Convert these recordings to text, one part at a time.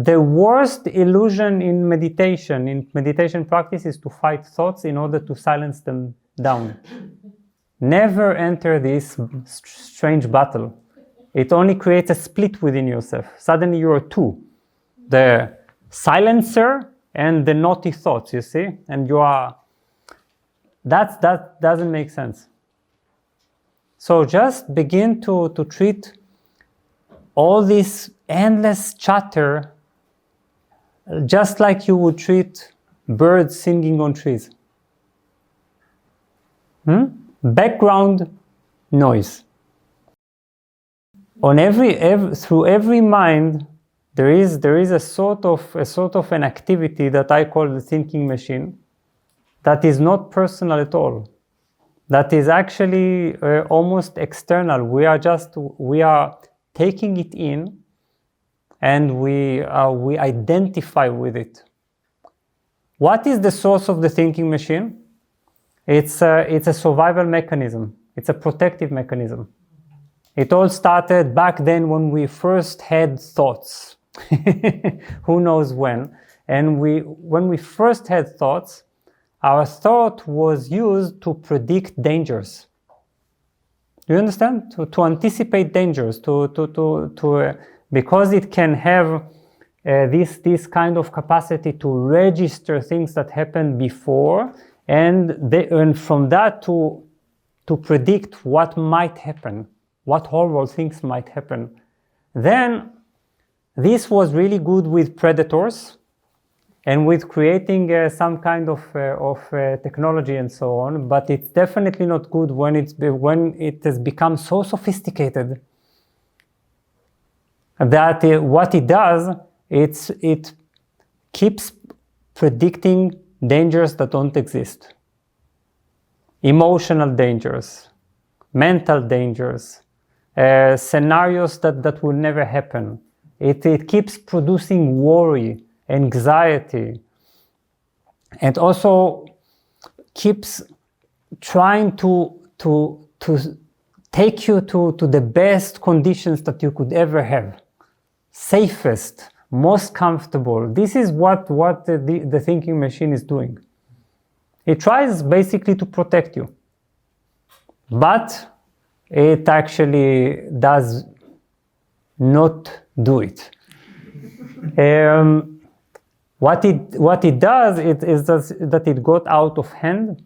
the worst illusion in meditation practice is to fight thoughts in order to silence them down. Never enter this strange battle. It only creates a split within yourself. Suddenly you are two. The silencer and the naughty thoughts, you see? And you are... That doesn't make sense. So just begin to treat all this endless chatter just like you would treat birds singing on trees. Background noise. On through every mind, there is a sort of an activity that I call the thinking machine, that is not personal at all. That is actually almost external. We are taking it in, and we identify with it. What is the source of the thinking machine? It's a survival mechanism. It's a protective mechanism. It all started back then when we first had thoughts. Who knows when? And when we first had thoughts, our thought was used to predict dangers. Do you understand? To anticipate dangers, because it can have this kind of capacity to register things that happened before, and from that to predict what might happen, what horrible things might happen. Then this was really good with predators and with creating some kind of technology and so on, but it's definitely not good when it has become so sophisticated that what it does, it keeps predicting dangers that don't exist. Emotional dangers, mental dangers, scenarios that will never happen. It keeps producing worry, anxiety, and also keeps trying to take you to the best conditions that you could ever have. Safest, most comfortable. This is what the thinking machine is doing. It tries basically to protect you, but it actually does not do it. What it does is that it got out of hand.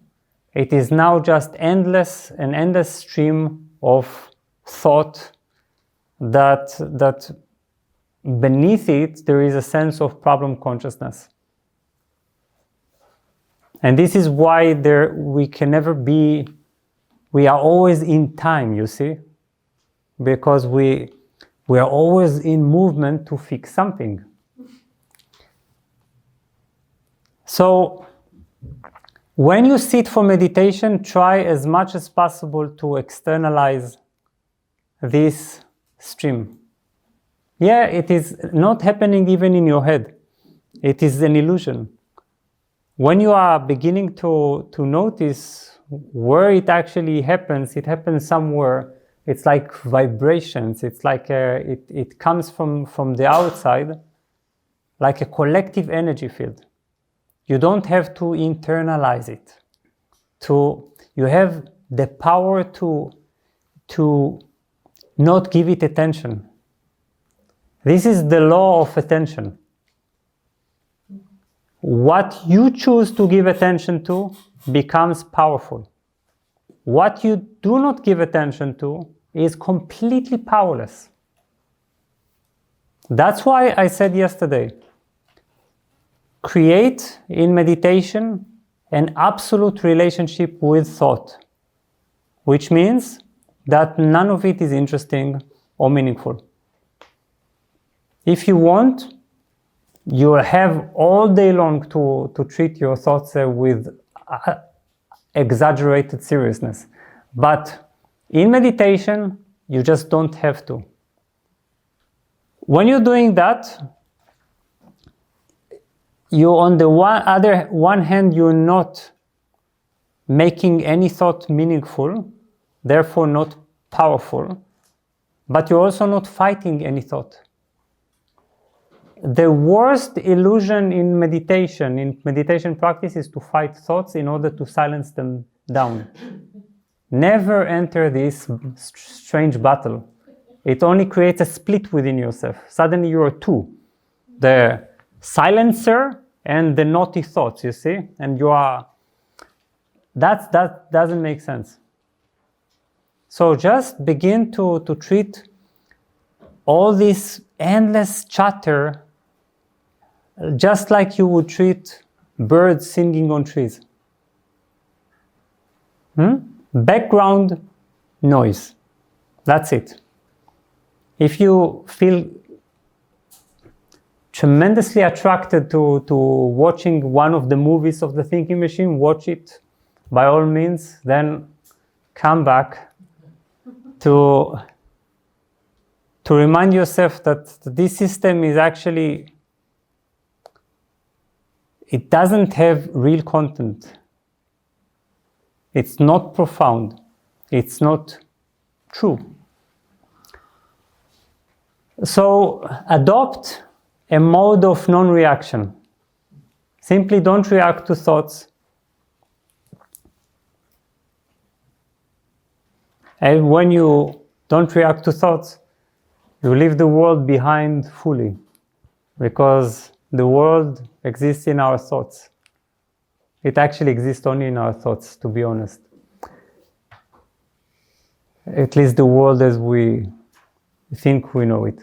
It is now just an endless stream of thought that beneath it there is a sense of problem consciousness. And this is why we can never be, we are always in time, you see, because we are always in movement to fix something. So when you sit for meditation, try as much as possible to externalize this stream. Yeah, it is not happening even in your head. It is an illusion. When you are beginning to notice where it actually happens, it happens somewhere. It's like vibrations. It's like it comes from the outside, like a collective energy field. You don't have to internalize it. You have the power to not give it attention. This is the law of attention. What you choose to give attention to becomes powerful. What you do not give attention to is completely powerless. That's why I said yesterday, create in meditation an absolute relationship with thought, which means that none of it is interesting or meaningful. If you want, you'll have all day long to treat your thoughts with exaggerated seriousness. But in meditation, you just don't have to. When you're doing that, you, on the one hand, you're not making any thought meaningful, therefore not powerful, but you're also not fighting any thought. the worst illusion in meditation practice is to fight thoughts in order to silence them down. Never enter this strange battle. It only creates a split within yourself. Suddenly you are two. The silencer and the naughty thoughts, you see? And you are... That doesn't make sense. So just begin to treat all this endless chatter just like you would treat birds singing on trees. Background noise. That's it. If you feel tremendously attracted to watching one of the movies of the thinking machine, watch it by all means, then come back to remind yourself that this system is actually, it doesn't have real content. It's not profound. It's not true. So adopt a mode of non-reaction. Simply don't react to thoughts. And when you don't react to thoughts, you leave the world behind fully, because the world exists in our thoughts. It actually exists only in our thoughts, to be honest. At least the world as we think we know it.